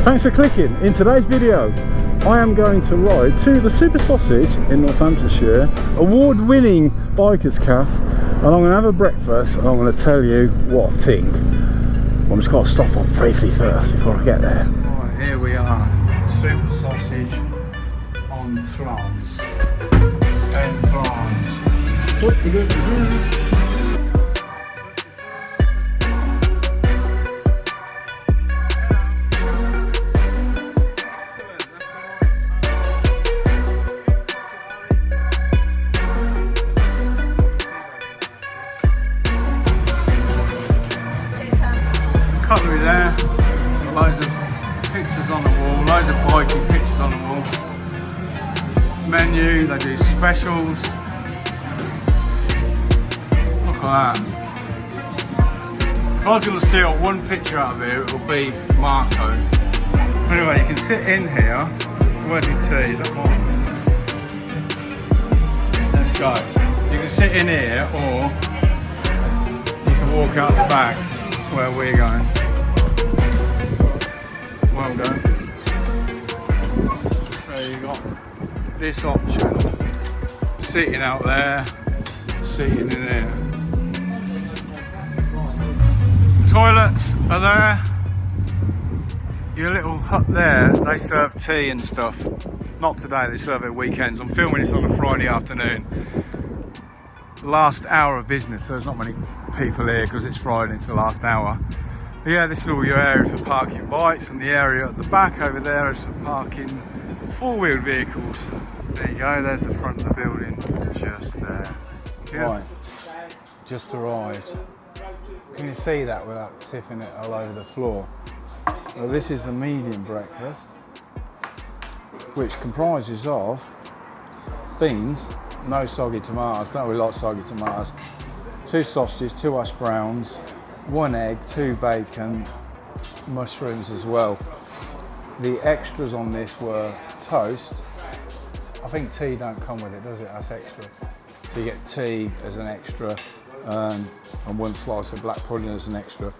Thanks for clicking. In today's video, I am going to ride to the Super Sausage in Northamptonshire, award-winning bikers cafe, and I'm going to have a breakfast and I'm going to tell you what I think. I'm just got to stop off briefly first before I get there. Right, here we are, Super Sausage on Trans. En Trans. Cutlery there, loads of pictures on the wall, loads of biking pictures on the wall. Menu, they do specials. Look at that. If I was going to steal one picture out of here, it would be Marco. Anyway, you can sit in here. Where's your tea? Is that one? Let's go. You can sit in here, or you can walk out the back where we're going. Well done. So you've got this option, sitting out there, sitting in here. Toilets are there. Your little hut there, they serve tea and stuff. Not today, they serve it weekends. I'm filming this on a Friday afternoon. Last hour of business, so there's not many people here because it's Friday, it's the last hour. But yeah, this is all your area for parking bikes, and the area at the back over there is for parking four-wheeled vehicles. There you go, there's the front of the building, just there. Right, just arrived. Can you see that without tipping it all over the floor? Well, this is the medium breakfast, which comprises of beans, no soggy tomatoes, don't really like soggy tomatoes, 2 sausages, 2 hash browns, 1 egg, 2 bacon, mushrooms as well. The extras on this were toast. I think tea don't come with it, does it? That's extra. So you get tea as an extra, and 1 slice of black pudding as an extra.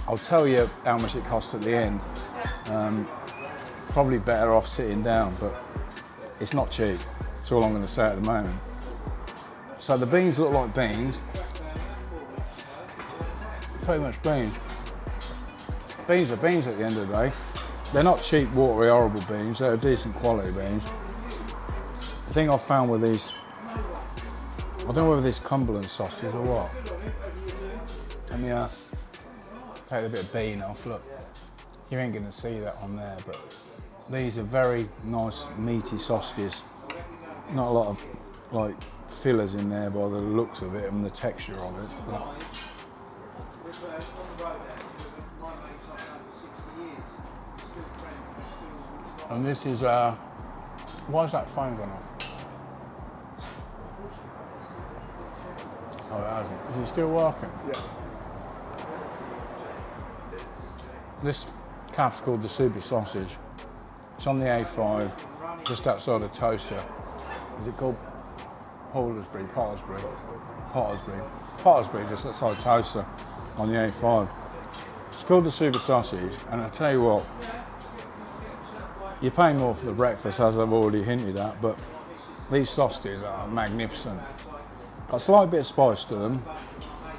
I'll tell you how much it costs at the end. Probably better off sitting down, but it's not cheap. That's all I'm going to say at the moment. So the beans look like beans. Pretty much beans. Beans are beans at the end of the day. They're not cheap, watery, horrible beans. They're decent quality beans. The thing I've found with these, I don't know whether this Cumberland sausage or what. Let me take a bit of bean off. Look, you ain't going to see that on there, but these are very nice meaty sausages. Not a lot of like fillers in there by the looks of it and the texture of it. But and this is, why is that phone gone off? Oh, it hasn't. Is it still working? Yeah. This cafe's called the Super Sausage. It's on the A5, just outside of Towcester. Is it called Potterspury, just outside Towcester on the A5. It's called the Super Sausage, and I tell you what, you're paying more for the breakfast, as I've already hinted at, but these sausages are magnificent. Got a slight bit of spice to them,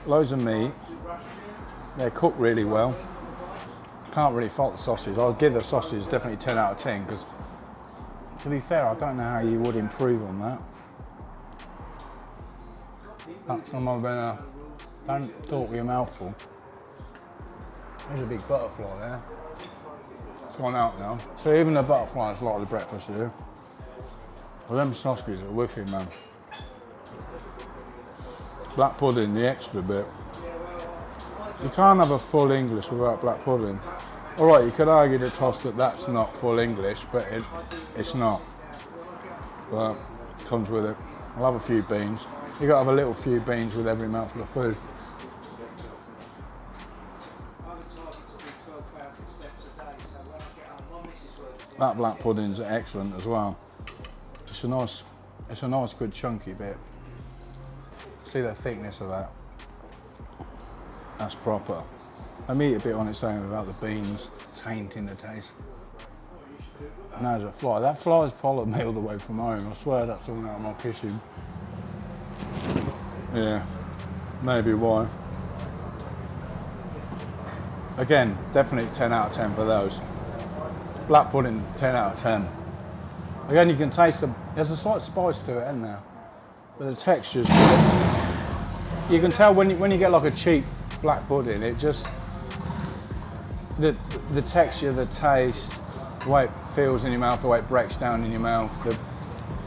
loads of meat, they're cooked really well. Can't really fault the sausages. I'll give the sausages definitely 10 out of 10, because to be fair, I don't know how you would improve on that. That's some of don't talk with your mouth full. There's a big butterfly there. It's gone out now. So even the butterflies like the breakfast here. Well, them sausages are wicked, man. Black pudding, the extra bit. You can't have a full English without black pudding. All right, you could argue the toss that that's not full English, but it's not. But it comes with it. I'll have a few beans. You got to have a little few beans with every mouthful of food. That black pudding's excellent as well. It's a nice good chunky bit. See the thickness of that? That's proper. I meet a bit on it saying about the beans tainting the taste. And there's a fly. That fly's followed me all the way from home. I swear that's all out of my kitchen. Yeah, maybe why. Again, definitely 10 out of 10 for those. Black pudding, 10 out of 10. Again, you can taste there's a slight spice to it, isn't there? But the texture's good. You can tell when you get like a cheap black pudding, it just, the texture, the taste, the way it feels in your mouth, the way it breaks down in your mouth, the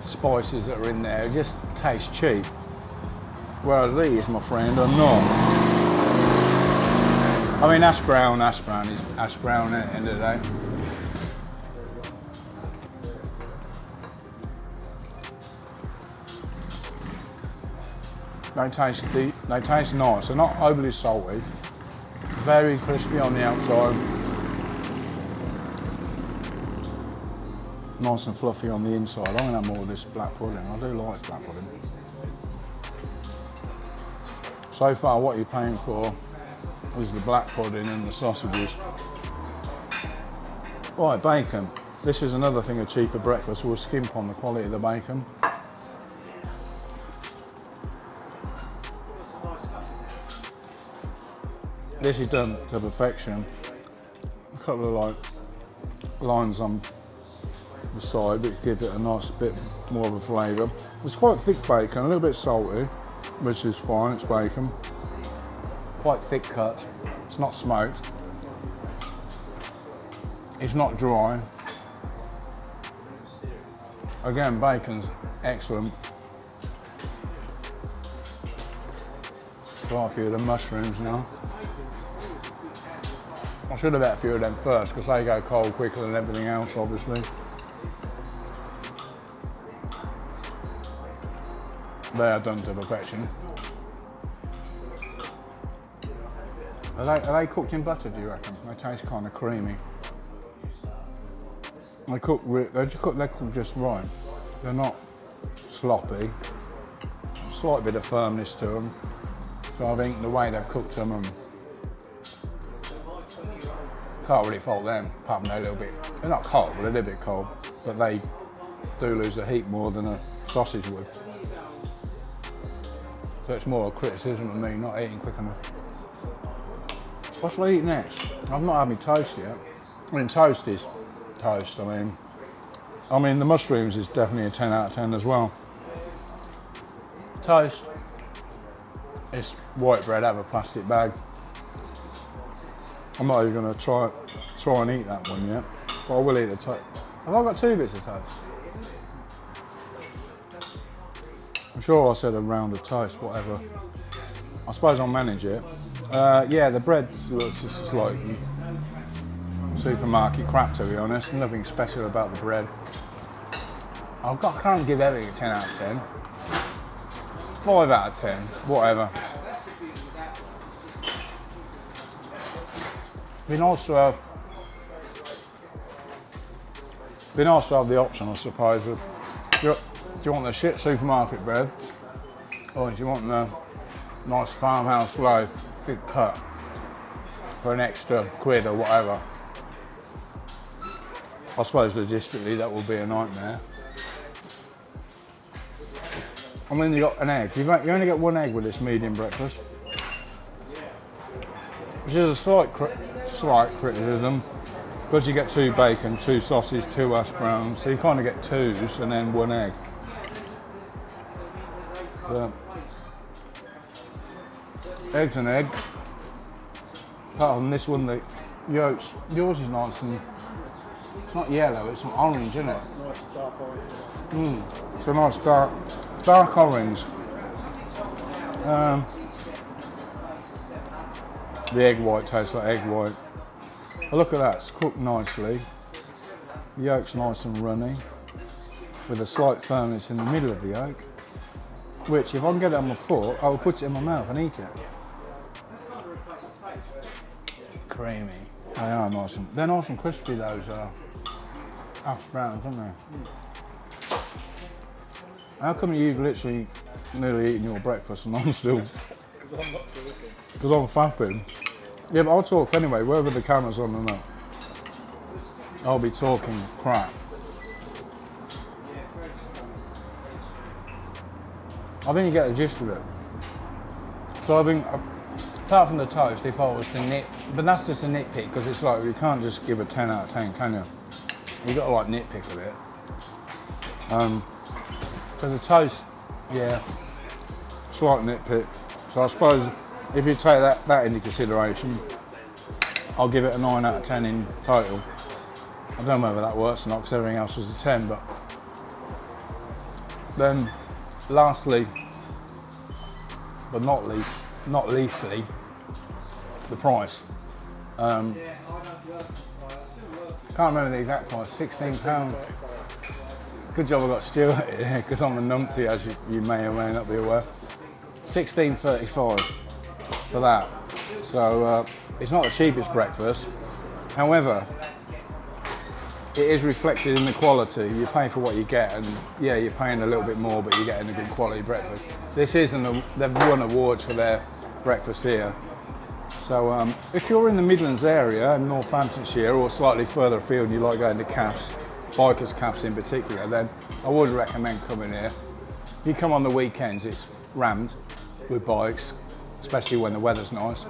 spices that are in there, it just tastes cheap. Whereas these, my friend, are not. I mean, ash brown is ash brown at the end of the day. They taste deep, they taste nice. They're not overly salty, very crispy on the outside, nice and fluffy on the inside. I'm gonna have more of this black pudding. I do like black pudding. So far, what you're paying for is the black pudding and the sausages. Right, bacon. This is another thing of cheaper breakfast. We'll skimp on the quality of the bacon. This is done to perfection. A couple of like lines on the side which give it a nice bit more of a flavour. It's quite thick bacon, a little bit salty, which is fine, it's bacon. Quite thick cut, it's not smoked. It's not dry. Again, bacon's excellent. Try a few of the mushrooms now. I should have had a few of them first because they go cold quicker than everything else, obviously. They are done to perfection. Are they cooked in butter, do you reckon? They taste kind of creamy. They're cooked just right. They're not sloppy. A slight bit of firmness to them. So I think the way they've cooked them, and can't really fault them, apart from they're a little bit, they're not cold, but they're a little bit cold. But they do lose the heat more than a sausage would. So it's more a criticism of me not eating quick enough. What shall I eat next? I've not had my toast yet. I mean, toast is toast. I mean the mushrooms is definitely a 10 out of 10 as well. Toast. It's white bread out of a plastic bag. I'm not even going to try and eat that one yet, but I will eat the toast. Have I got 2 bits of toast? I'm sure I said a round of toast, whatever. I suppose I'll manage it. Yeah, the bread looks just like supermarket crap, to be honest. Nothing special about the bread. I can't give everything a 10 out of 10. 5 out of 10, whatever. Be nice to have the option, I suppose. Of, do you want the shit supermarket bread, or do you want the nice farmhouse loaf, big cut, for an extra quid or whatever? I suppose logistically that will be a nightmare. And then you got an egg. You only get 1 egg with this medium breakfast, which is a slight criticism, because you get 2 bacon, 2 sausage, 2 hash browns, so you kind of get 2s and then 1 egg. But egg's an egg. Apart from this one, the yolks, yours is nice and it's not yellow, it's an orange, isn't it? Nice dark orange. It's a nice dark orange. The egg white tastes like egg white. But look at that, it's cooked nicely. The yolk's nice and runny, with a slight firmness in the middle of the yolk, which if I can get it on my fork, I will put it in my mouth and eat it. Creamy. They are nice and, they're nice and crispy, those hash browns, aren't they? How come you've literally nearly eaten your breakfast and I'm still... Because I'm not too looking. Because I'm fapping. Yeah, but I'll talk anyway, whether the camera's on or not. I'll be talking crap. I think you get the gist of it. So I think, apart from the toast, if I was to nit, but that's just a nitpick, because it's like, you can't just give a 10 out of 10, can you? You've got to like nitpick a bit. So the toast, yeah, slight nitpick. So I suppose if you take that into consideration, I'll give it a 9 out of 10 in total. I don't know whether that works or not, because everything else was a 10, but then lastly, but not leastly, the price. Can't remember the exact price, £16. Good job I got Stuart here, because I'm a numpty, as you may or may not be aware. £16.35 for that. So it's not the cheapest breakfast. However, it is reflected in the quality. You pay for what you get, and yeah, you're paying a little bit more, but you're getting a good quality breakfast. This isn't they've won awards for their breakfast here. So if you're in the Midlands area, in Northamptonshire, or slightly further afield, and you like going to cafes, bikers' cafes in particular, then I would recommend coming here. If you come on the weekends, it's rammed with bikes, especially when the weather's nice.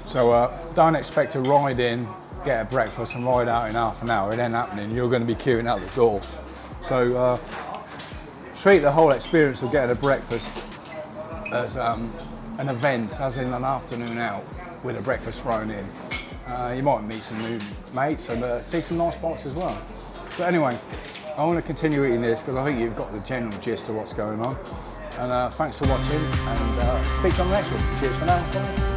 So don't expect to ride in, get a breakfast and ride out in half an hour. It ain't happening. You're going to be queuing out the door. So treat the whole experience of getting a breakfast as an event, as in an afternoon out with a breakfast thrown in. You might meet some new mates and see some nice spots as well. So anyway, I want to continue eating this because I think you've got the general gist of what's going on. And thanks for watching, and speak on the next one. Cheers for now. Bye.